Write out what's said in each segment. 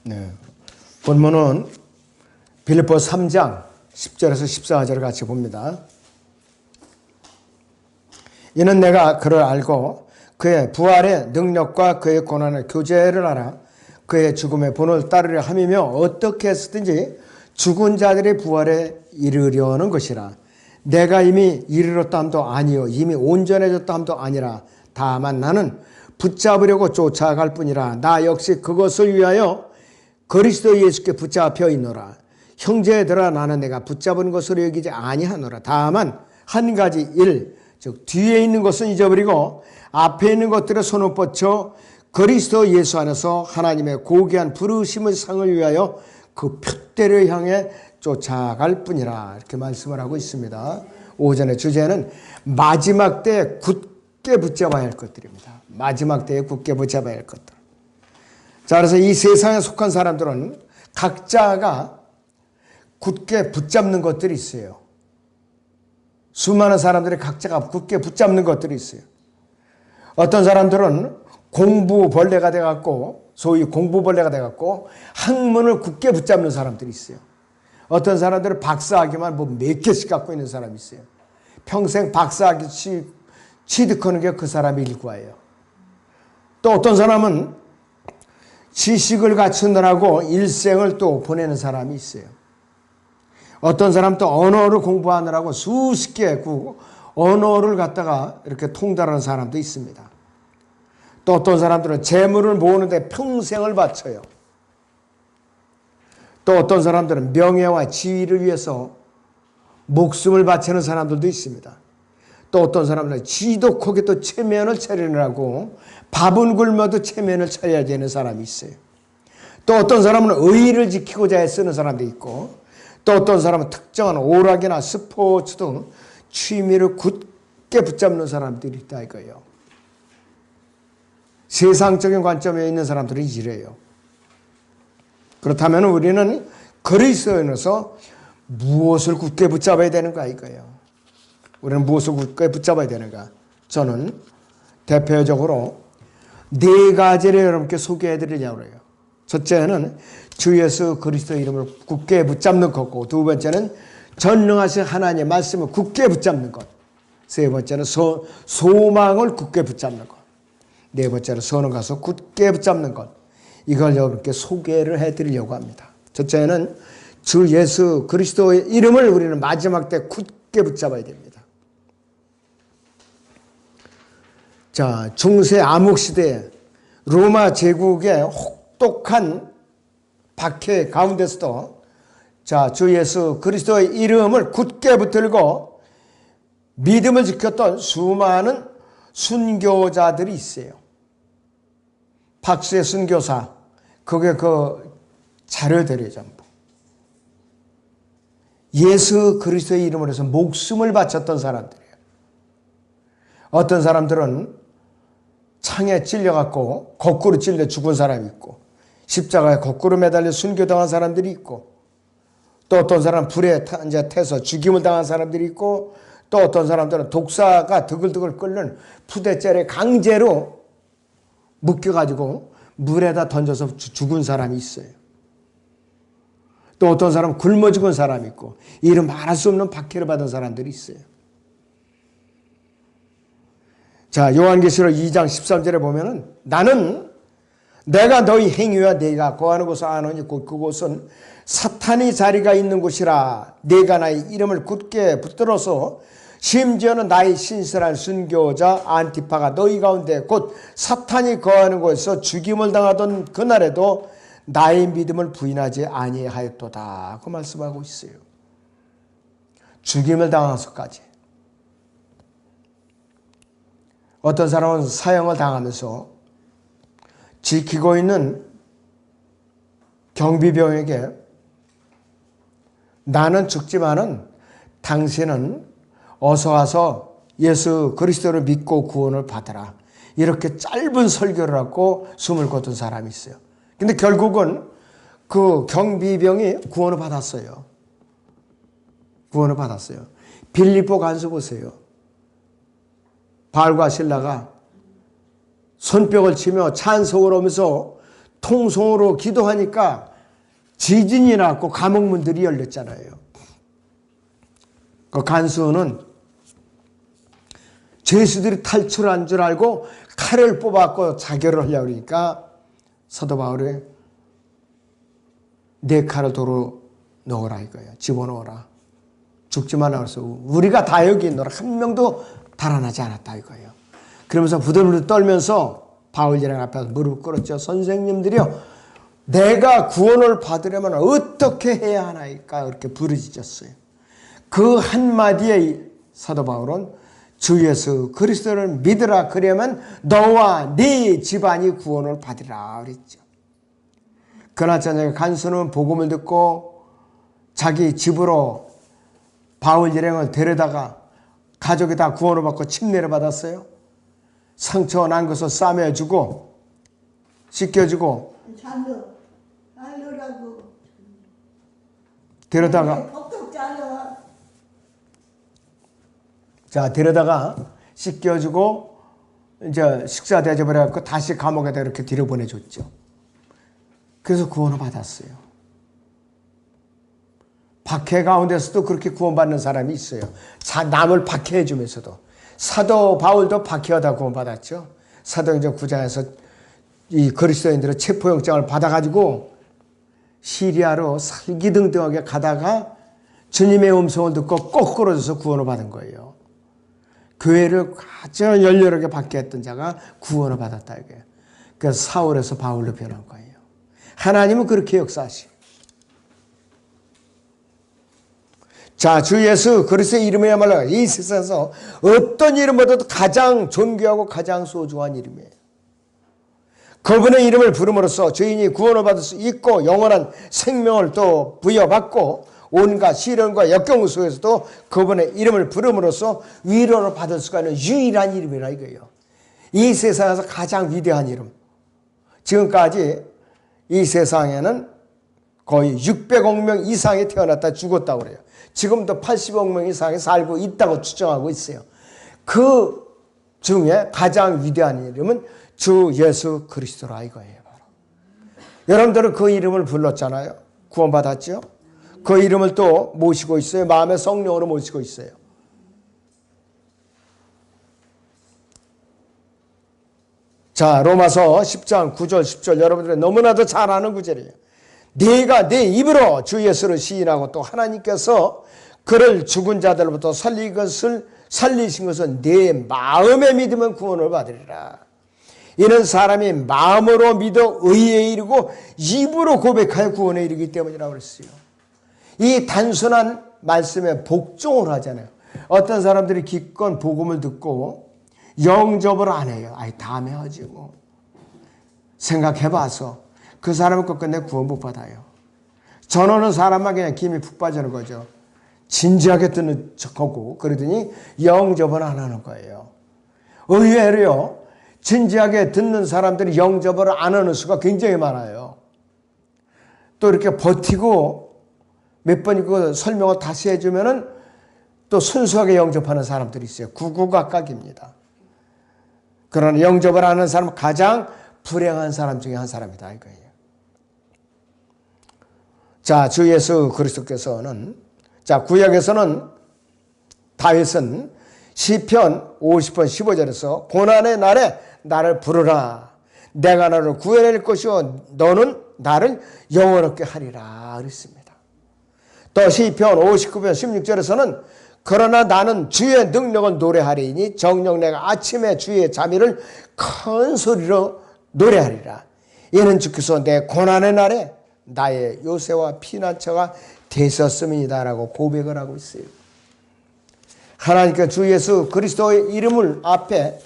네. 본문은 빌립보 3장 10절에서 14절을 같이 봅니다. 이는 내가 그를 알고 그의 부활의 능력과 그의 고난의 교제를 알아 그의 죽음의 본을 따르려 함이며 어떻게 했든지 죽은 자들의 부활에 이르려는 것이라. 내가 이미 이르렀다 함도 아니요 이미 온전해졌다 함도 아니라 다만 나는 붙잡으려고 쫓아갈 뿐이라. 나 역시 그것을 위하여 그리스도 예수께 붙잡혀 있노라. 형제들아 나는 내가 붙잡은 것으로 여기지 아니하노라. 다만 한 가지 일, 즉 뒤에 있는 것은 잊어버리고 앞에 있는 것들에 손을 뻗쳐 그리스도 예수 안에서 하나님의 고귀한 부르심의 상을 위하여 그 표대를 향해 쫓아갈 뿐이라. 이렇게 말씀을 하고 있습니다. 오전의 주제는 마지막 때에 굳게 붙잡아야 할 것들입니다. 마지막 때에 굳게 붙잡아야 할 것들. 자, 그래서 이 세상에 속한 사람들은 각자가 굳게 붙잡는 것들이 있어요. 수많은 사람들이 각자가 굳게 붙잡는 것들이 있어요. 어떤 사람들은 공부벌레가 돼갖고, 소위 공부벌레가 돼갖고 학문을 굳게 붙잡는 사람들이 있어요. 어떤 사람들은 박사학위만 몇 개씩 갖고 있는 사람이 있어요. 평생 박사학위 취득하는 게 그 사람의 일과예요. 또 어떤 사람은 지식을 갖추느라고 일생을 또 보내는 사람이 있어요. 어떤 사람 또 언어를 공부하느라고 수십 개 언어를 갖다가 이렇게 통달하는 사람도 있습니다. 또 어떤 사람들은 재물을 모으는데 평생을 바쳐요. 또 어떤 사람들은 명예와 지위를 위해서 목숨을 바치는 사람들도 있습니다. 또 어떤 사람들은 지독하게 또 체면을 차리느라고 밥은 굶어도 체면을 차려야 되는 사람이 있어요. 또 어떤 사람은 의의를 지키고자 애쓰는 사람도 있고, 또 어떤 사람은 특정한 오락이나 스포츠 등 취미를 굳게 붙잡는 사람들이 있다 이거예요. 세상적인 관점에 있는 들은 이래요. 그렇다면 우리는 그리스도인으로서 무엇을 굳게 붙잡아야 되는가 이거예요. 우리는 무엇을 굳게 붙잡아야 되는가? 저는 대표적으로 네 가지를 여러분께 소개해 드리려고 해요. 첫째는 주 예수 그리스도 이름을 굳게 붙잡는 것고, 두 번째는 전능하신 하나님의 말씀을 굳게 붙잡는 것, 세 번째는 소망을 굳게 붙잡는 것, 네 번째로 선을 가서 굳게 붙잡는 것. 이걸 여러분께 소개를 해드리려고 합니다. 첫째는 주 예수 그리스도의 이름을 우리는 마지막 때 굳게 붙잡아야 됩니다. 자, 중세 암흑시대에 로마 제국의 혹독한 박해 가운데서도 자, 주 예수 그리스도의 이름을 굳게 붙들고 믿음을 지켰던 수많은 순교자들이 있어요. 박수의 순교사, 그게 그 자료들이에요, 전부. 예수 그리스도의 이름으로 해서 목숨을 바쳤던 사람들이에요. 어떤 사람들은 창에 찔려갖고 거꾸로 찔려 죽은 사람이 있고, 십자가에 거꾸로 매달려 순교당한 사람들이 있고, 또 어떤 사람은 불에 태서 죽임을 당한 사람들이 있고, 또 어떤 사람들은 독사가 드글드글 끓는 푸대째에 강제로 묶여가지고 물에다 던져서 죽은 사람이 있어요. 또 어떤 사람은 굶어 죽은 사람이 있고, 이름 말할 수 없는 박해를 받은 사람들이 있어요. 자, 요한계시록 2장 13절에 보면은 나는 내가 너희 행위와 네가 거하는 곳을 아노니 곧 그곳은 사탄의 자리가 있는 곳이라. 네가 나의 이름을 굳게 붙들어서 심지어는 나의 신실한 순교자 안티파가 너희 가운데 곧 사탄이 거하는 곳에서 죽임을 당하던 그날에도 나의 믿음을 부인하지 아니하였도다. 그 말씀하고 있어요. 죽임을 당하서까지. 어떤 사람은 사형을 당하면서 지키고 있는 경비병에게 나는 죽지만은 당신은 어서 와서 예수 그리스도를 믿고 구원을 받으라. 이렇게 짧은 설교를 하고 숨을 거둔 사람이 있어요. 근데 결국은 그 경비병이 구원을 받았어요. 구원을 받았어요. 빌립보 간수 보세요. 바울과 실라가 손뼉을 치며 찬송을 하면서 통성으로 기도하니까 지진이 났고 감옥문들이 열렸잖아요. 그 간수는 죄수들이 탈출한 줄 알고 칼을 뽑았고 자결을 하려고 그러니까 사도 바울이 내 칼을 도로 넣어라 이거예요. 집어넣어라. 죽지 말라 그래서 우리가 다 여기 있노라. 한 명도 달아나지 않았다 이거예요. 그러면서 부들부들 떨면서 바울이랑 앞에서 무릎 꿇었죠. 선생님들이요, 내가 구원을 받으려면 어떻게 해야 하나이까 이렇게 부르짖었어요. 그 한마디에 사도 바울은 주 예수 그리스도를 믿으라. 그러면 너와 네 집안이 구원을 받으라 그랬죠. 그날 저녁에 간수는 복음을 듣고 자기 집으로 바울 일행을 데려다가 가족이 다 구원을 받고 침례를 받았어요. 상처 난 것을 싸매주고 씻겨주고 데려다가 씻겨주고 이제 식사 대접을 해갖고 다시 감옥에다 이렇게 들여보내줬죠. 그래서 구원을 받았어요. 박해 가운데서도 그렇게 구원받는 사람이 있어요. 남을 박해해 주면서도. 사도 바울도 박해하다 구원받았죠. 사도행전 9장에서 이 그리스도인들의 체포영장을 받아가지고 시리아로 살기등등하게 가다가 주님의 음성을 듣고 꼭 끌어줘서 구원을 받은 거예요. 교회를 가장 열렬하게 박해했던 자가 구원을 받았다 이거예요. 그래서 사울에서 바울로 변한 거예요. 하나님은 그렇게 역사하시고. 자, 주 예수 그리스도의 이름이야말로 이 세상에서 어떤 이름보다도 가장 존귀하고 가장 소중한 이름이에요. 그분의 이름을 부름으로써 죄인이 구원을 받을 수 있고 영원한 생명을 또 부여받고 온갖 시련과 역경 속에서도 그분의 이름을 부름으로써 위로를 받을 수가 있는 유일한 이름이라 이거예요. 이 세상에서 가장 위대한 이름. 지금까지 이 세상에는 거의 600억 명 이상이 태어났다 죽었다고 그래요. 지금도 80억 명 이상이 살고 있다고 추정하고 있어요. 그 중에 가장 위대한 이름은 주 예수 그리스도라 이거예요. 바로. 여러분들은 그 이름을 불렀잖아요. 구원받았죠? 그 이름을 또 모시고 있어요. 마음의 성령으로 모시고 있어요. 자, 로마서 10장 9절 10절 여러분들이 너무나도 잘 아는 구절이에요. 네가 네 입으로 주 예수를 시인하고 또 하나님께서 그를 죽은 자들로부터 살리신 것은 네 마음에 믿으면 구원을 받으리라. 이는 사람이 마음으로 믿어 의에 이르고 입으로 고백하여 구원에 이르기 때문이라고 그랬어요. 이 단순한 말씀에 복종을 하잖아요. 어떤 사람들이 기껏 복음을 듣고 영접을 안 해요. 아이 다음에 하지 뭐. 생각해봐서 그 사람은 끝끝내 구원 못 받아요. 전하는 사람만 그냥 김이 푹 빠지는 거죠. 진지하게 듣는 척하고 그러더니 영접을 안 하는 거예요. 의외로요. 진지하게 듣는 사람들이 영접을 안 하는 수가 굉장히 많아요. 또 이렇게 버티고 몇 번이고 설명을 다시 해주면은 또 순수하게 영접하는 사람들이 있어요. 구구각각입니다. 그러나 영접을 안 하는 사람은 가장 불행한 사람 중에 한 사람이다 이거예요. 자, 주 예수 그리스도께서는 자, 구약에서는 다윗은 시편 50편 15절에서 고난의 날에 나를 부르라. 내가 너를 구해낼 것이요 너는 나를 영원롭게 하리라 그랬습니다. 또 시편 59편 16절에서는 그러나 나는 주의 능력을 노래하리니 정녕 내가 아침에 주의 자비를 큰 소리로 노래하리라. 이는 주께서 내 고난의 날에 나의 요새와 피난처가 되셨음이다 라고 고백을 하고 있어요. 하나님께 주 예수 그리스도의 이름을 앞에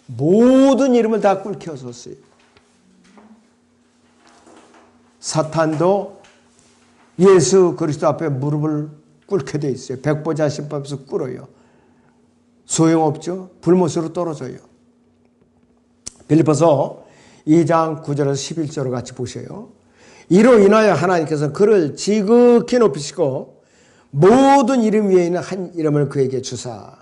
모든 이름을 다 꿇혀섰어요. 사탄도 예수 그리스도 앞에 무릎을 꿇게 돼 있어요. 백보자신법에서 꿇어요. 소용없죠. 불못으로 떨어져요. 빌립보서 2장 9절에서 11절을 같이 보세요. 이로 인하여 하나님께서 그를 지극히 높이시고 모든 이름 위에 있는 한 이름을 그에게 주사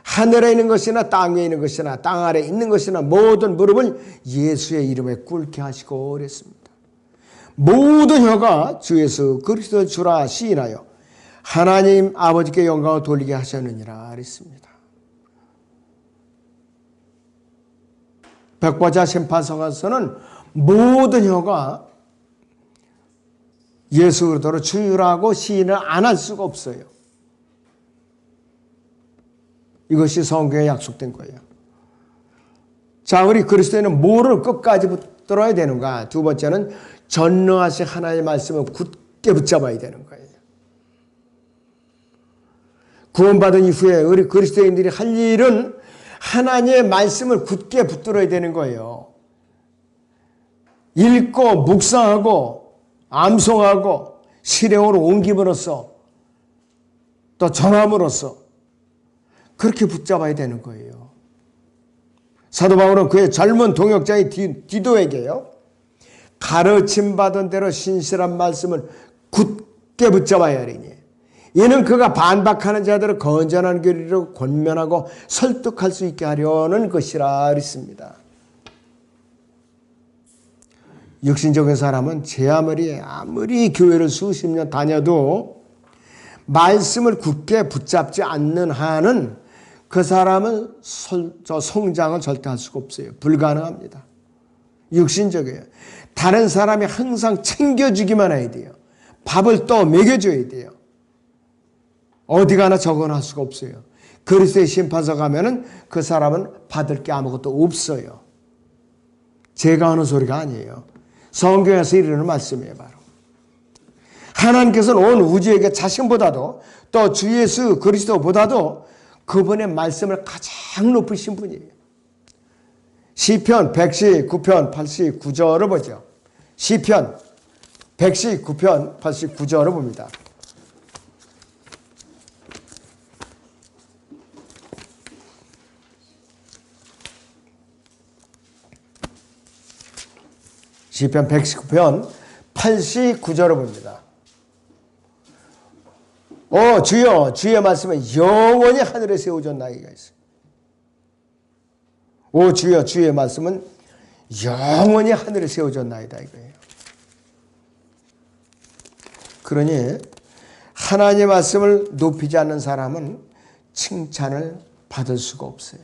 하늘에 있는 것이나 땅 위에 있는 것이나 땅 아래 있는 것이나 모든 무릎을 예수의 이름에 꿇게 하시고 그랬습니다. 모든 혀가 주 예수 그리스도 주라 시인하여 하나님 아버지께 영광을 돌리게 하셨느니라 그랬습니다. 백보자 심판서에서는 모든 혀가 예수 그리스도를 주라고 시인을 안 할 수가 없어요. 이것이 성경에 약속된 거예요. 자, 우리 그리스도인은 뭐를 끝까지 붙들어야 되는가? 두 번째는 전능하신 하나님의 말씀을 굳게 붙잡아야 되는 거예요. 구원받은 이후에 우리 그리스도인들이 할 일은 하나님의 말씀을 굳게 붙들어야 되는 거예요. 읽고 묵상하고 암송하고 실행으로 옮김으로써 또 전함으로써 그렇게 붙잡아야 되는 거예요. 사도 바울은 그의 젊은 동역자인 디도에게요, 가르침받은 대로 신실한 말씀을 굳게 붙잡아야 하리니 이는 그가 반박하는 자들을 건전한 교리로 권면하고 설득할 수 있게 하려는 것이라 그랬습니다. 육신적인 사람은 제 아무리 교회를 수십 년 다녀도 말씀을 굳게 붙잡지 않는 한은 그 사람은 성장을 절대 할 수가 없어요. 불가능합니다. 육신적이에요. 다른 사람이 항상 챙겨주기만 해야 돼요. 밥을 또 먹여줘야 돼요. 어디 가나 적응할 수가 없어요. 그리스도의 심판서 가면은 그 사람은 받을 게 아무것도 없어요. 제가 하는 소리가 아니에요. 성경에서 이르는 말씀이에요. 바로 하나님께서는 온 우주에게 자신보다도 또 주 예수 그리스도보다도 그분의 말씀을 가장 높으신 분이에요. 시편 119편 89절을 보죠. 시편 119편 89절을 봅니다. 시편 119편 89절을 봅니다. 오 주여 주의 말씀은 영원히 하늘에 세워졌나이가 있어요. 오 주여 주의 말씀은 영원히 하늘에 세워졌나이다 이거예요. 그러니 하나님의 말씀을 높이지 않는 사람은 칭찬을 받을 수가 없어요.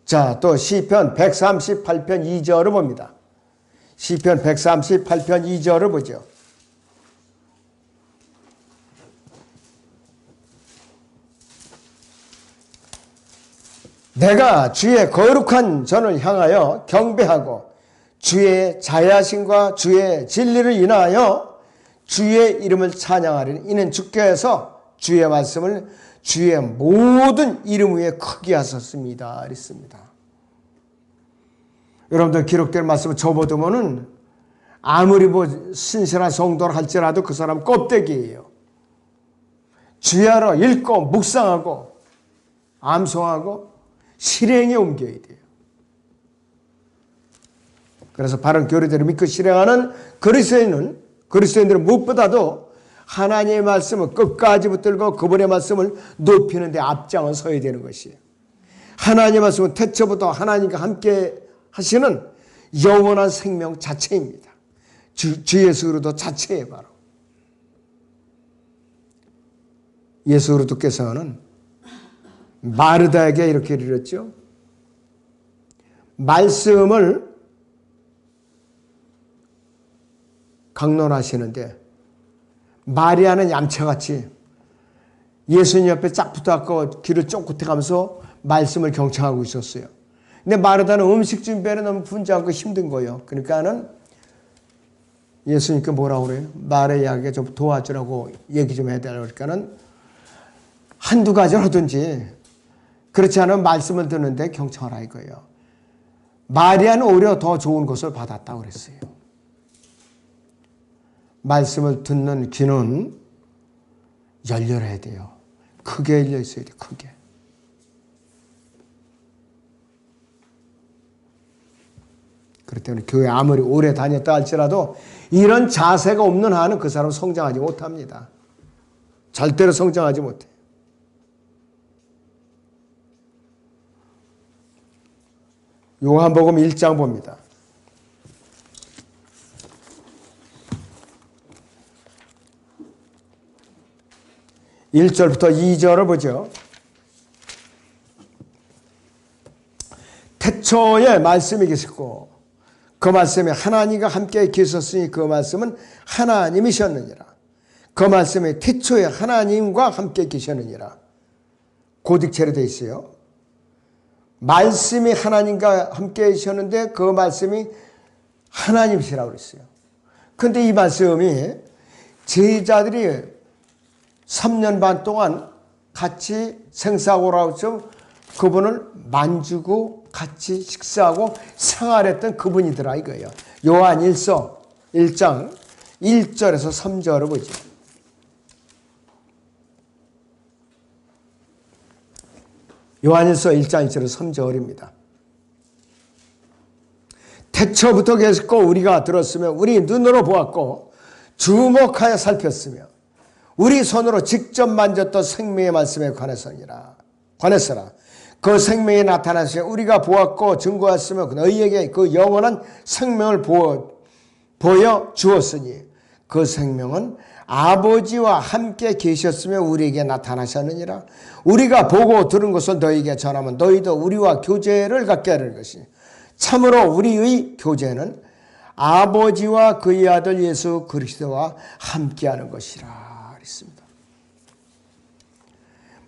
자, 또 시편 138편 2절을 봅니다. 시편 138편 2절을 보죠. 내가 주의 거룩한 전을 향하여 경배하고 주의 자애하심과 주의 진리를 인하여 주의 이름을 찬양하리니 이는 주께서 주의 말씀을 주의 모든 이름 위에 크게 하셨습니다. 그랬습니다. 여러분들 기록된 말씀을 접어두면은 아무리 신실한 성도를 할지라도 그 사람 껍데기예요. 주야로 읽고 묵상하고 암송하고 실행에 옮겨야 돼요. 그래서 바른 교리대로 믿고 실행하는 그리스도인들은 무엇보다도 하나님의 말씀을 끝까지 붙들고 그분의 말씀을 높이는 데 앞장을 서야 되는 것이에요. 하나님의 말씀은 태초부터 하나님과 함께 하시는 영원한 생명 자체입니다. 주 예수 그리스도 자체예요. 바로 예수 그리스도께서는 마르다에게 이렇게 이르렀죠. 말씀을 강론하시는데 마리아는 얌체같이 예수님 옆에 쫙 붙어갖고 귀를 쫑긋해가면서 말씀을 경청하고 있었어요. 근데 마르다는 음식 준비에는 너무 분주하고 힘든 거예요. 그러니까는 예수님께 뭐라고 그래요? 마리아에게 좀 도와주라고 얘기 좀 해야 되라고 그러니까는 한두 가지를 하든지 그렇지 않으면 말씀을 듣는데 경청하라 이거예요. 마리아는 오히려 더 좋은 것을 받았다고 그랬어요. 말씀을 듣는 귀는 열려야 돼요. 크게 열려 있어야 돼요. 크게. 그렇기 때문에 교회 아무리 오래 다녔다 할지라도 이런 자세가 없는 한은 그 사람은 성장하지 못합니다. 절대로 성장하지 못해요. 요한복음 1장 봅니다. 1절부터 2절을 보죠. 태초에 말씀이 계셨고 그 말씀에 하나님과 함께 계셨으니 그 말씀은 하나님이셨느니라. 그 말씀에 태초에 하나님과 함께 계셨느니라. 고딕체로 되어 있어요. 말씀이 하나님과 함께 계셨는데 그 말씀이 하나님이시라고 그랬어요. 그런데 이 말씀이 제자들이 3년 반 동안 같이 생사고라고 좀 그분을 만지고 같이 식사하고 생활했던 그분이더라 이거예요. 요한일서 1장 1절에서 3절을 보죠. 요한일서 1장 1절에서 3절입니다. 태초부터 계셨고 우리가 들었으며 우리 눈으로 보았고 주목하여 살폈으며 우리 손으로 직접 만졌던 생명의 말씀에 관해서라. 그 생명이 나타나시며 우리가 보았고 증거했으며 너희에게 그 영원한 생명을 보여 주었으니 그 생명은 아버지와 함께 계셨으며 우리에게 나타나셨느니라. 우리가 보고 들은 것을 너희에게 전하면 너희도 우리와 교제를 갖게 하는 것이니 참으로 우리의 교제는 아버지와 그의 아들 예수 그리스도와 함께하는 것이라 그랬습니다.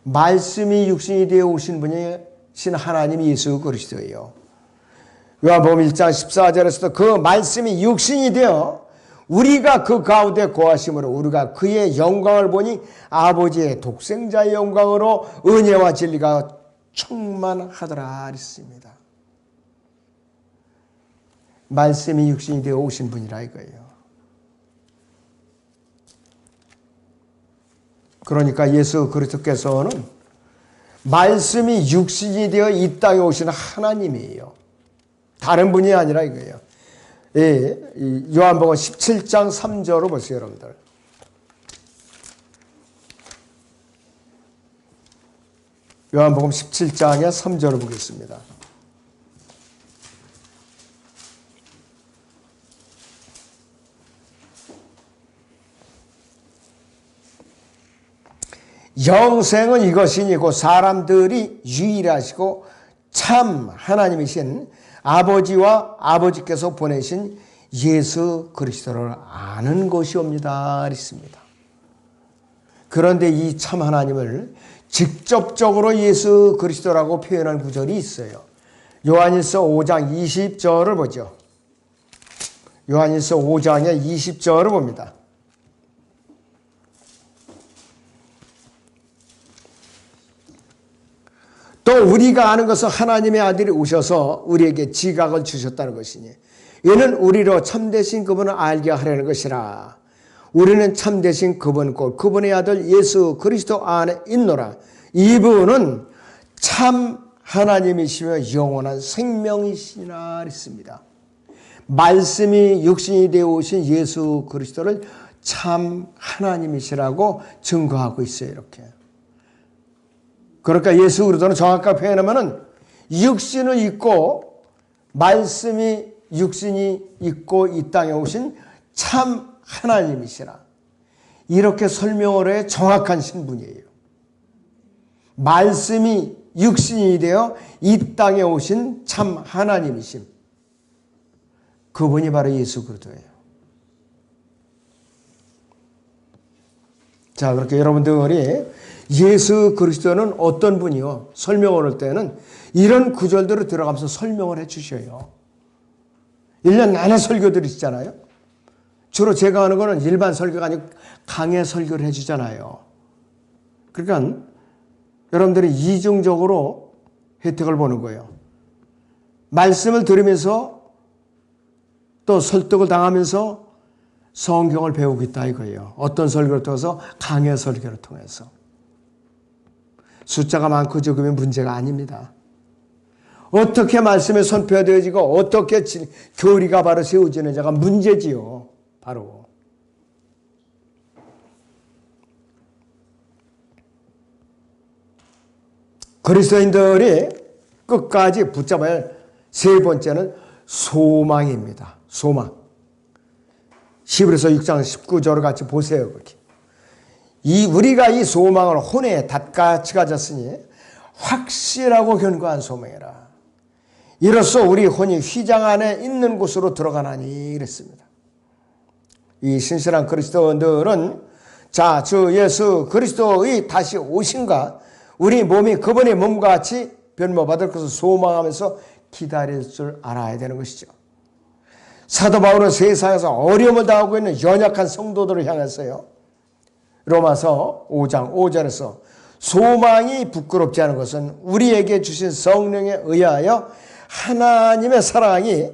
말씀이 육신이 되어 오신 분이신 하나님이 예수 그리스도예요. 요한복음 1장 14절에서도 그 말씀이 육신이 되어 우리가 그 가운데 거하심으로 우리가 그의 영광을 보니 아버지의 독생자의 영광으로 은혜와 진리가 충만하더라 그랬습니다. 말씀이 육신이 되어 오신 분이라 이거예요. 그러니까 예수 그리스도께서는 말씀이 육신이 되어 이 땅에 오신 하나님이에요. 다른 분이 아니라 이거예요. 요한복음 17장 3절로 보세요, 여러분들. 요한복음 17장의 3절을 보겠습니다. 영생은 이것이니고 사람들이 유일하시고 참 하나님이신 아버지와 아버지께서 보내신 예수 그리스도를 아는 것이옵니다. 그랬습니다. 그런데 이 참 하나님을 직접적으로 예수 그리스도라고 표현한 구절이 있어요. 요한일서 5장 20절을 보죠. 요한일서 5장의 20절을 봅니다. 또 우리가 아는 것은 하나님의 아들이 오셔서 우리에게 지각을 주셨다는 것이니 이는 우리로 참되신 그분을 알게 하려는 것이라. 우리는 참되신 그분 곧 그분의 아들 예수 그리스도 안에 있노라. 이분은 참 하나님이시며 영원한 생명이시라 했습니다. 말씀이 육신이 되어 오신 예수 그리스도를 참 하나님이시라고 증거하고 있어요. 이렇게. 그러니까 예수 그리스도는 정확하게 표현하면 육신을 입고 말씀이 육신이 있고 이 땅에 오신 참 하나님이시라. 이렇게 설명을 해 정확한 신분이에요. 말씀이 육신이 되어 이 땅에 오신 참 하나님이심. 그분이 바로 예수 그리스도예요. 자, 그렇게 여러분들이 예수 그리스도는 어떤 분이요? 설명을 할 때는 이런 구절들을 들어가면서 설명을 해 주셔요. 1년 내내 설교들이 있잖아요. 주로 제가 하는 거는 일반 설교가 아니고 강해 설교를 해 주잖아요. 그러니까 여러분들이 이중적으로 혜택을 보는 거예요. 말씀을 들으면서 또 설득을 당하면서 성경을 배우고 있다 이거예요. 어떤 설교를 통해서? 강해 설교를 통해서. 숫자가 많고 적으면 문제가 아닙니다. 어떻게 말씀에 선포되어지고 어떻게 교리가 바로 세워지는지가 문제지요. 바로. 그리스도인들이 끝까지 붙잡아야 할 세 번째는 소망입니다. 소망. 히브리서 6장 19절을 같이 보세요. 그렇게. 우리가 이 소망을 혼에 닷같이 가졌으니 확실하고 견고한 소망이라. 이로써 우리 혼이 휘장 안에 있는 곳으로 들어가나니 그랬습니다. 이 신실한 그리스도인들은 주 예수 그리스도의 다시 오심과 우리 몸이 그분의 몸과 같이 변모받을 것을 소망하면서 기다릴 줄 알아야 되는 것이죠. 사도 바울은 세상에서 어려움을 당하고 있는 연약한 성도들을 향해서요, 로마서 5장 5절에서 소망이 부끄럽지 않은 것은 우리에게 주신 성령에 의하여 하나님의 사랑이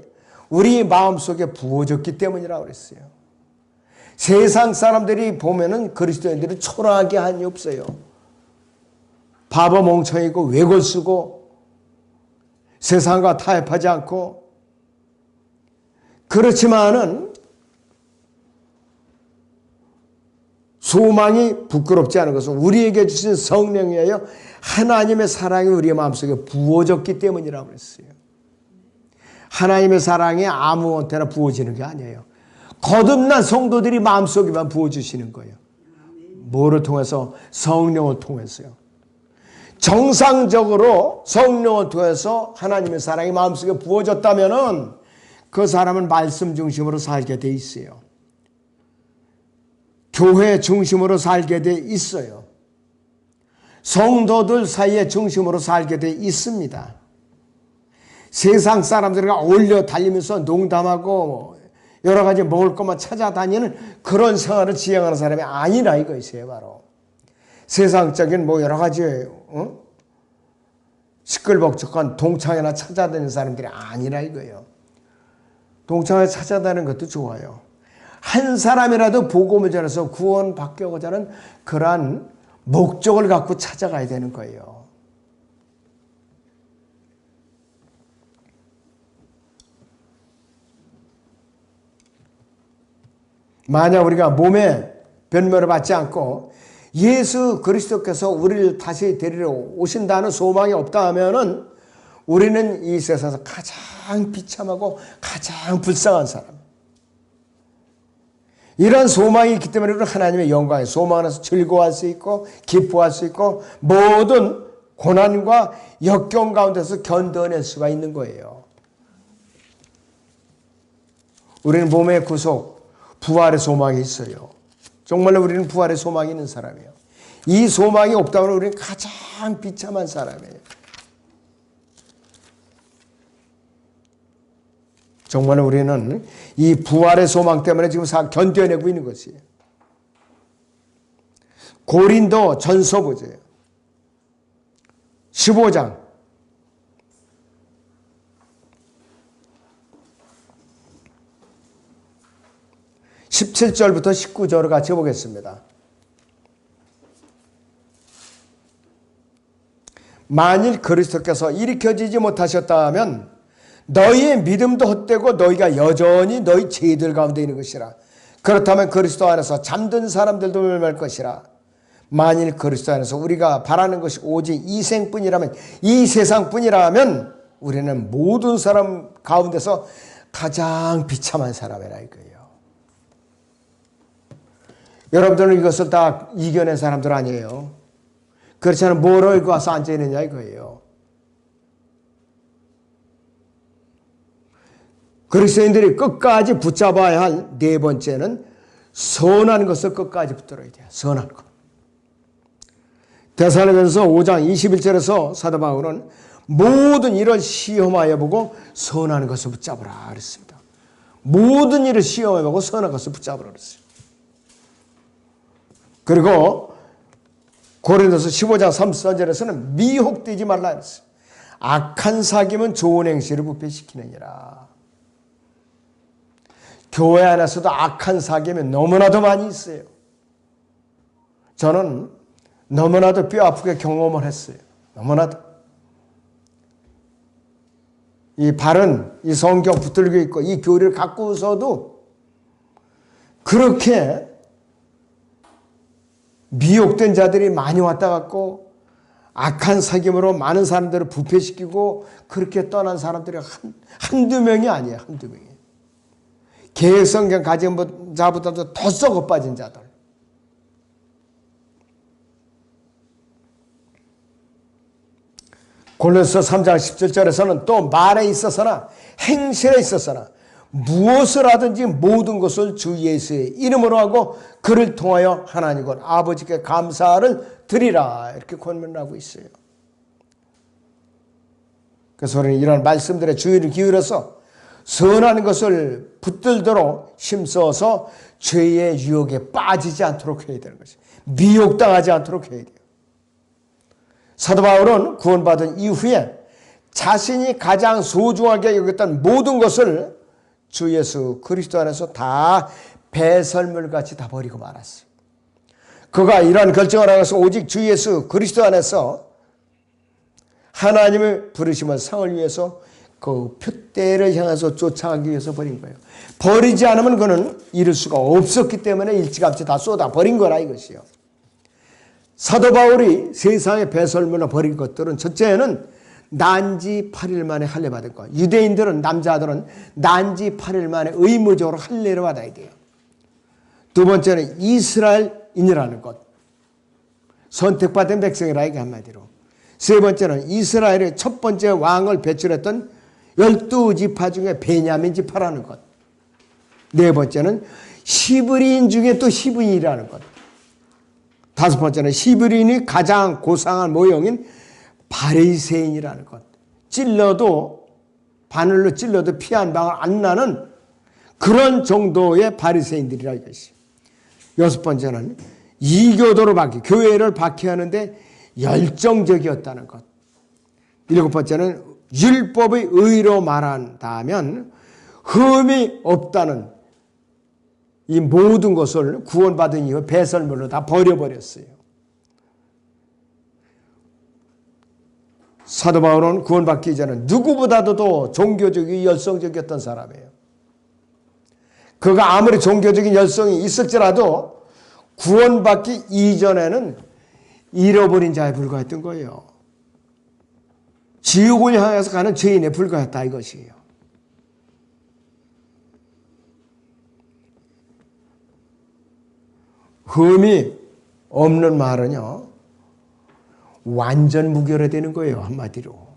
우리 마음속에 부어졌기 때문이라고 그랬어요. 세상 사람들이 보면은 그리스도인들이 초라하게 한이 없어요. 바보 멍청이고 외골 쓰고 세상과 타협하지 않고, 그렇지만은 소망이 부끄럽지 않은 것은 우리에게 주신 성령에 의하여 하나님의 사랑이 우리의 마음속에 부어졌기 때문이라고 그랬어요. 하나님의 사랑이 아무한테나 부어지는 게 아니에요. 거듭난 성도들이 마음속에만 부어주시는 거예요. 뭐를 통해서? 성령을 통해서요. 정상적으로 성령을 통해서 하나님의 사랑이 마음속에 부어졌다면은 그 사람은 말씀 중심으로 살게 돼 있어요. 교회 중심으로 살게 돼 있어요. 성도들 사이에 중심으로 살게 돼 있습니다. 세상 사람들과 어울려 달리면서 농담하고 여러 가지 먹을 것만 찾아다니는 그런 생활을 지향하는 사람이 아니라 이것이에요. 바로 세상적인 여러 가지 시끌벅적한 동창회나 찾아다니는 사람들이 아니라 이거예요. 동창회 찾아다니는 것도 좋아요. 한 사람이라도 복음을 전해서 구원받고자 하는 그러한 목적을 갖고 찾아가야 되는 거예요. 만약 우리가 몸에 변모를 받지 않고 예수 그리스도께서 우리를 다시 데리러 오신다는 소망이 없다 하면은 우리는 이 세상에서 가장 비참하고 가장 불쌍한 사람. 이런 소망이 있기 때문에 우리는 하나님의 영광에 소망해서 즐거워할 수 있고 기뻐할 수 있고 모든 고난과 역경 가운데서 견뎌낼 수가 있는 거예요. 우리는 몸의 구속, 부활의 소망이 있어요. 정말로 우리는 부활의 소망이 있는 사람이에요. 이 소망이 없다면 우리는 가장 비참한 사람이에요. 정말로 우리는 이 부활의 소망 때문에 지금 견뎌내고 있는 것이에요. 고린도 전서 보세요. 15장 17절부터 19절을 같이 보겠습니다. 만일 그리스도께서 일으켜지지 못하셨다면 너희의 믿음도 헛되고 너희가 여전히 너희 죄들 가운데 있는 것이라. 그렇다면 그리스도 안에서 잠든 사람들도 멸망할 것이라. 만일 그리스도 안에서 우리가 바라는 것이 오직 이 생뿐이라면, 이 세상뿐이라면 우리는 모든 사람 가운데서 가장 비참한 사람이라 이거예요. 여러분들은 이것을 다 이겨낸 사람들 아니에요. 그렇지 않으면 뭐로 여기 와서 앉아있느냐 이거예요. 그리스도인들이 끝까지 붙잡아야 할 네 번째는 선한 것을 끝까지 붙들어야 돼요. 선한 것. 데살로니가서 5장 21절에서 사도 바울은 모든 일을 시험하여 보고 선한 것을 붙잡으라 그랬습니다. 모든 일을 시험해 보고 선한 것을 붙잡으라 그랬어요. 그리고 고린도서 15장 34절에서는 미혹되지 말라 했어요. 악한 사귐은 좋은 행실을 부패시키느니라. 교회 안에서도 악한 사귐이 너무나도 많이 있어요. 저는 너무나도 뼈 아프게 경험을 했어요. 너무나도. 이 바른 이 성경 붙들고 있고 이 교리를 갖고서도 그렇게 미혹된 자들이 많이 왔다 갔고 악한 사귐으로 많은 사람들을 부패시키고 그렇게 떠난 사람들이 한두 명이 아니에요. 한두 명이. 개성경 가진 자보다도 더 썩어 빠진 자들. 골로새 3장 17절에서는 또 말에 있어서나 행실에 있어서나 무엇을 하든지 모든 것을 주 예수의 이름으로 하고 그를 통하여 하나님 곧 아버지께 감사를 드리라, 이렇게 권면하고 있어요. 그래서 우리는 이런 말씀들에 주의를 기울여서 선한 것을 붙들도록 힘써서 죄의 유혹에 빠지지 않도록 해야 되는 것이에요. 미혹당하지 않도록 해야 돼요. 사도 바울은 구원받은 이후에 자신이 가장 소중하게 여겼던 모든 것을 주 예수 그리스도 안에서 다 배설물같이 다 버리고 말았어요. 그가 이러한 결정을 하면서 오직 주 예수 그리스도 안에서 하나님의 부르심을 상을 위해서 그 표대를 향해서 쫓아가기 위해서 버린 거예요. 버리지 않으면 그는 이룰 수가 없었기 때문에 일찌감치 다 쏟아 버린 거라 이것이요. 사도 바울이 세상의 배설물을 버린 것들은 첫째는 난지 8일 만에 할례 받은 것. 유대인들은, 남자들은 난지 8일 만에 의무적으로 할례를 받아야 돼요. 두 번째는 이스라엘인이라는 것. 선택받은 백성이라 이게 한마디로. 세 번째는 이스라엘의 첫 번째 왕을 배출했던 12지파 중에 베냐민 지파라는 것. 네 번째는 히브리인 중에 또 히브리인이라는 것. 다섯 번째는 히브리인이 가장 고상한 모형인 바리새인이라는 것. 찔러도, 바늘로 찔러도 피 한 방울 안 나는 그런 정도의 바리새인들이라 이것이. 여섯 번째는 이교도로 교회를 박해하는데 열정적이었다는 것. 일곱 번째는 율법의 의로 말한다면 흠이 없다는 이 모든 것을 구원받은 이후 배설물로 다 버려버렸어요. 사도 바울은 구원받기 전에 누구보다도 더 종교적이고 열성적이었던 사람이에요. 그가 아무리 종교적인 열성이 있을지라도 구원받기 이전에는 잃어버린 자에 불과했던 거예요. 지옥을 향해서 가는 죄인에 불과했다 이것이에요. 흠이 없는 말은요, 완전 무결해되는 거예요. 한마디로.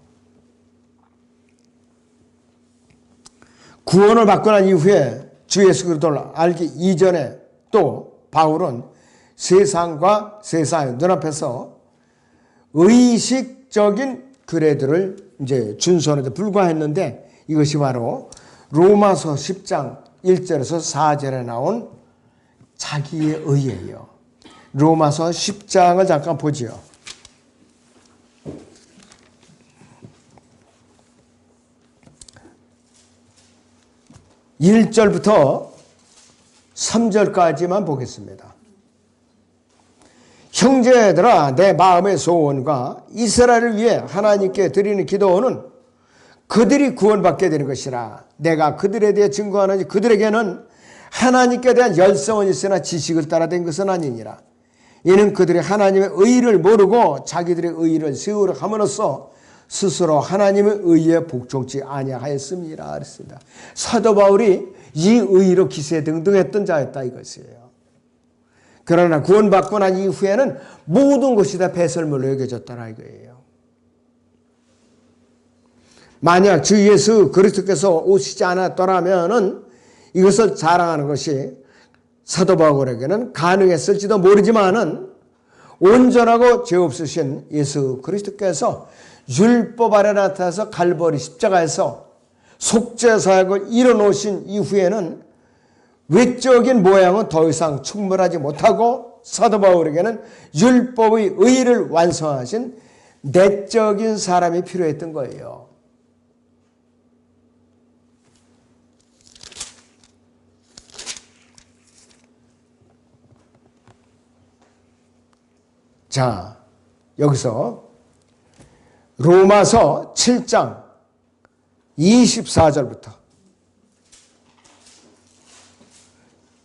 구원을 받고 난 이후에 주 예수 그리스도를 알기 이전에 또 바울은 세상과 세상의 눈앞에서 의식적인 규례들을 이제 준수하는 데 불과했는데 이것이 바로 로마서 10장 1절에서 4절에 나온 자기의 의예요. 로마서 10장을 잠깐 보지요. 1절부터 3절까지만 보겠습니다. 형제들아, 내 마음의 소원과 이스라엘을 위해 하나님께 드리는 기도는 그들이 구원받게 되는 것이라. 내가 그들에 대해 증거하는지 그들에게는 하나님께 대한 열성은 있으나 지식을 따라 된 것은 아니니라. 이는 그들이 하나님의 의의를 모르고 자기들의 의의를 세우려 함으로써 스스로 하나님의 의의에 복종치 아니하였습니다. 그랬습니다. 사도 바울이 이 의의로 기세등등했던 자였다 이것이에요. 그러나 구원받고 난 이후에는 모든 것이 다 배설물로 여겨졌더라 이거예요. 만약 주 예수 그리스도께서 오시지 않았더라면은 이것을 자랑하는 것이 사도 바울에게는 가능했을지도 모르지만은 온전하고 죄 없으신 예수 그리스도께서 율법 아래 나타나서 갈보리 십자가에서 속죄사역을 이뤄놓으신 이후에는 외적인 모양은 더 이상 충분하지 못하고 사도 바울에게는 율법의 의의를 완성하신 내적인 사람이 필요했던 거예요. 자, 여기서 로마서 7장 24절부터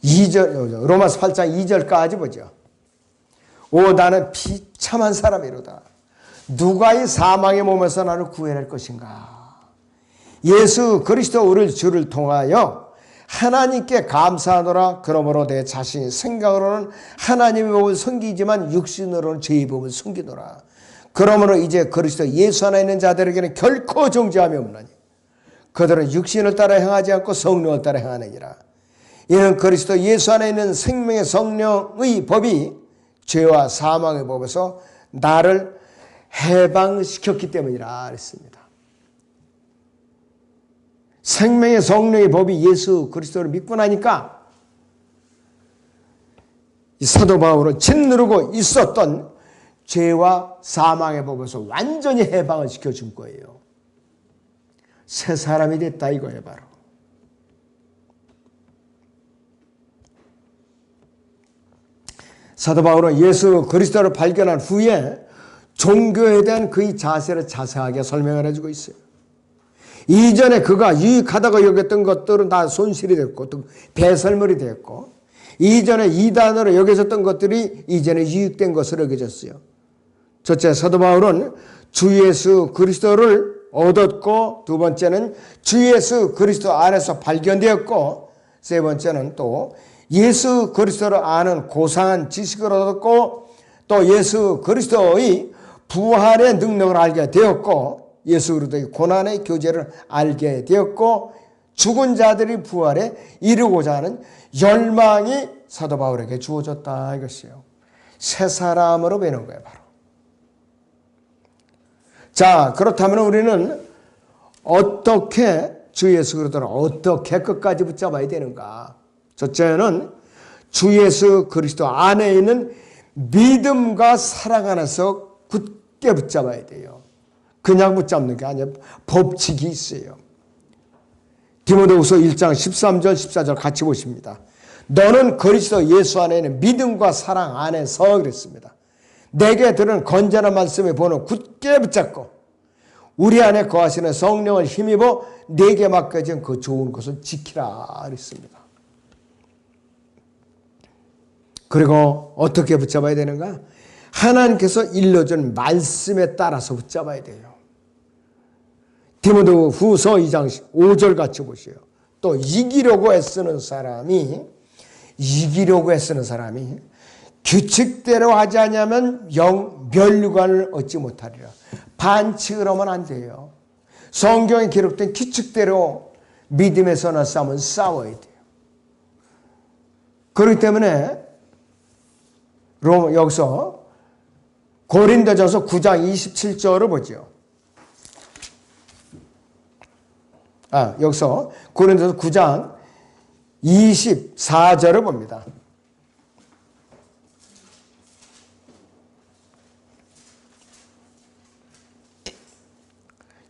2절, 로마서 8장 2절까지 보죠. 오, 나는 비참한 사람이로다. 누가 이 사망의 몸에서 나를 구해낼 것인가. 예수 그리스도 우리 주를 통하여 하나님께 감사하노라. 그러므로 내 자신이 생각으로는 하나님의 법을 섬기지만 육신으로는 죄의 법을 섬기노라. 그러므로 이제 그리스도 예수 안에 있는 자들에게는 결코 정죄함이 없나니 그들은 육신을 따라 행하지 않고 성령을 따라 행하느니라. 이는 그리스도 예수 안에 있는 생명의 성령의 법이 죄와 사망의 법에서 나를 해방시켰기 때문이라 했습니다. 생명의 성령의 법이 예수 그리스도를 믿고 나니까 이 사도 바울은 짓누르고 있었던 죄와 사망의 법에서 완전히 해방을 시켜준 거예요. 새 사람이 됐다 이거예요. 바로 사도 바울은 예수 그리스도를 발견한 후에 종교에 대한 그의 자세를 자세하게 설명을 해주고 있어요. 이전에 그가 유익하다고 여겼던 것들은 다 손실이 됐고 또 배설물이 됐고 이전에 이단으로 여겨졌던 것들이 이전에 유익된 것으로 여겨졌어요. 첫째, 사도 바울은 주 예수 그리스도를 얻었고 두 번째는 주 예수 그리스도 안에서 발견되었고 세 번째는 또 예수 그리스도를 아는 고상한 지식을 얻었고 또 예수 그리스도의 부활의 능력을 알게 되었고 예수 그리스도의 고난의 교제를 알게 되었고 죽은 자들이 부활에 이르고자 하는 열망이 사도 바울에게 주어졌다 이것이에요. 새 사람으로 변한 거예요. 바로. 자, 그렇다면 우리는 어떻게 주 예수 그리스도를 어떻게 끝까지 붙잡아야 되는가? 첫째는 주 예수 그리스도 안에 있는 믿음과 사랑 안에서 굳게 붙잡아야 돼요. 그냥 붙잡는 게 아니라 법칙이 있어요. 디모데후서 1장 13절 14절 같이 보십니다. 너는 그리스도 예수 안에 있는 믿음과 사랑 안에서 그랬습니다. 내게 들은 건전한 말씀의 본을 굳게 붙잡고 우리 안에 거하시는 성령을 힘입어 내게 맡겨진 그 좋은 것을 지키라 그랬습니다. 그리고 어떻게 붙잡아야 되는가? 하나님께서 일러준 말씀에 따라서 붙잡아야 돼요. 디모데후서 2장 5절 같이 보세요. 또 이기려고 애쓰는 사람이 규칙대로 하지 않으면 멸류관을 얻지 못하리라. 반칙을 하면 안 돼요. 성경에 기록된 규칙대로 믿음에서나 싸움은 싸워야 돼요. 그렇기 때문에 여기서 고린도전서 9장 27절을 보죠. 여기서 고린도전서 9장 24절을 봅니다.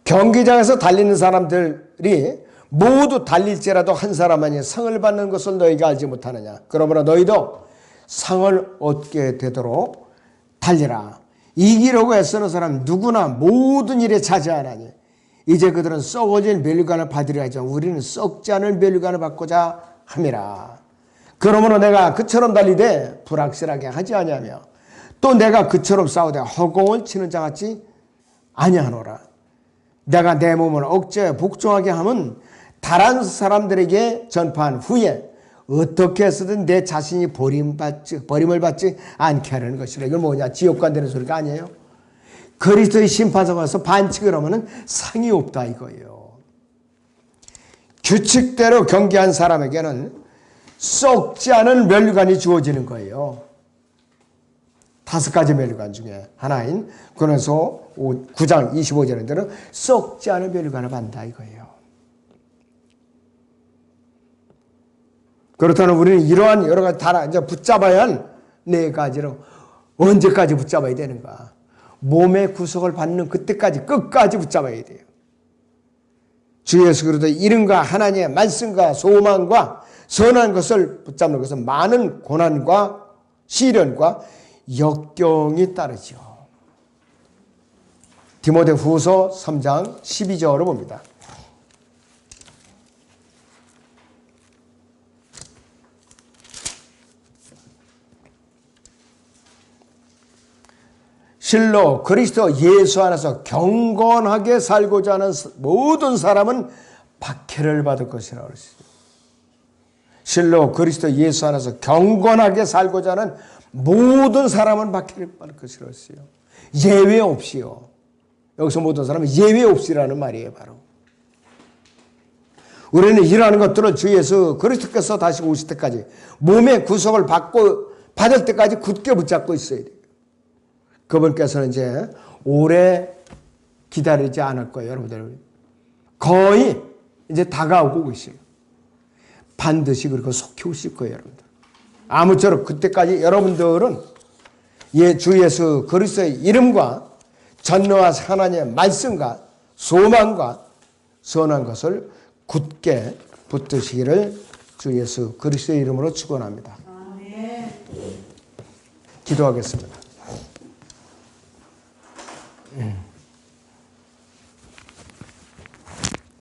경기장에서 달리는 사람들이 모두 달릴지라도 한 사람만이 상을 받는 것을 너희가 알지 못하느냐. 그러므로 너희도 상을 얻게 되도록 달리라. 이기려고 애쓰는 사람 누구나 모든 일에 차지하나니 이제 그들은 썩어질 멸류관을 받으려 하지만 우리는 썩지 않을 멸류관을 받고자 함이라. 그러므로 내가 그처럼 달리되 불확실하게 하지 아니하며 또 내가 그처럼 싸우되 허공을 치는 자같이 아니하노라. 내가 내 몸을 억제에 복종하게 함은 다른 사람들에게 전파한 후에 어떻게 해서든 내 자신이 버림을 받지 않게 하려는 것이라. 이건 뭐냐? 지옥 간다는 소리가 아니에요. 그리스도의 심판서가 와서 반칙을 하면 상이 없다 이거예요. 규칙대로 경계한 사람에게는 썩지 않은 멸류관이 주어지는 거예요. 5가지 멸류관 중에 하나인 고린도서 9장 25절에는 썩지 않은 멸류관을 받는다 이거예요. 그렇다면 우리는 이러한 여러 가지 다 이제 붙잡아야 할 4가지로 언제까지 붙잡아야 되는가? 몸의 구속을 받는 그때까지 끝까지 붙잡아야 돼요. 주 예수 그리스도의 이름과 하나님의 말씀과 소망과 선한 것을 붙잡는 것은 많은 고난과 시련과 역경이 따르죠. 디모데후서 3장 12절을 봅니다. 실로 그리스도 예수 안에서 경건하게 살고자 하는 모든 사람은 박해를 받을 것이라 그랬습니다. 실로 그리스도 예수 안에서 경건하게 살고자 하는 모든 사람은 박해를 받을 것이라 했어요. 예외 없이요. 여기서 모든 사람은 예외 없이라는 말이에요. 바로 우리는 이러한 것들을 주 예수 그리스도께서 다시 오실 때까지 몸의 구속을 받을 때까지 굳게 붙잡고 있어야 돼요. 그분께서는 이제 오래 기다리지 않을 거예요. 여러분들 거의 이제 다가오고 계세요. 반드시 그리고 속히 오실 거예요. 여러분들 아무쪼록 그때까지 여러분들은 주 예수 그리스도의 이름과 전능하신 하나님의 말씀과 소망과 선한 것을 굳게 붙드시기를 주 예수 그리스도의 이름으로 축원합니다. 기도하겠습니다.